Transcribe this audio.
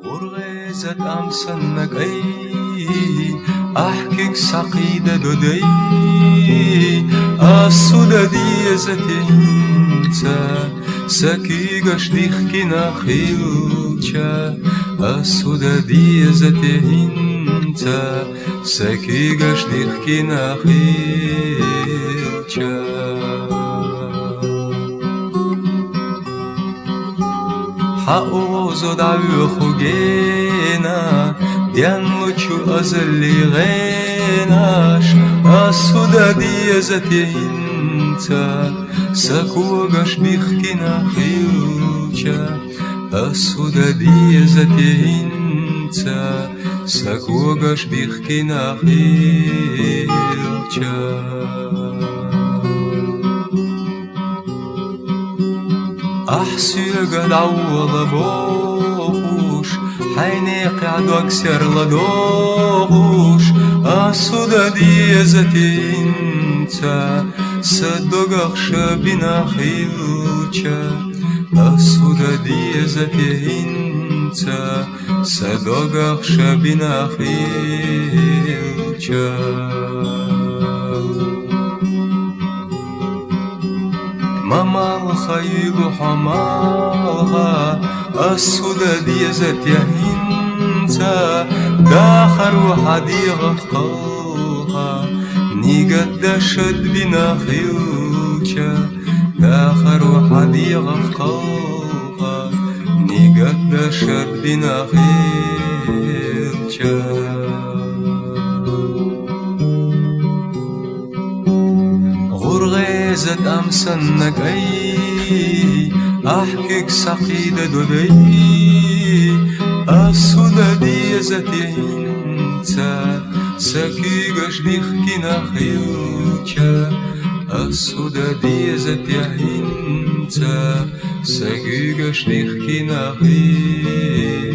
غرغزت أمسنك أي أحكيك سقيدة دودي السودادية زتينتا سكي قشديخ كنا خيلتا السودادية زتينتا سكي قشديخ كنا خيلتا حقوزو دعوي خوجينا ديانوچو أزلي غيناش السودادية زتينتا سكوغش بيخكنا خيوچا السودادية زتينتا سكوغش بيخكنا خيوچا أحسيق العوض بوخوش حيني قعدو أكسر لدوخوش السودادية زتينتا صدق بنا خيوچا السودادية زتينتا صدق بنا خيوچا ماما الخيل حمالها السودادية زتينتا داخر وحديقة قلها نيقد شد بنا خيوچا داخر وحديقة قلها نيقد شد بنا خيوچا غرغزت أمسنك أي أحكيك سقيدة دودي السودادية زتينتا سكي قشديخ كنا خيوچا السودادية زتينتا سكي قشديخ كنا خيوچا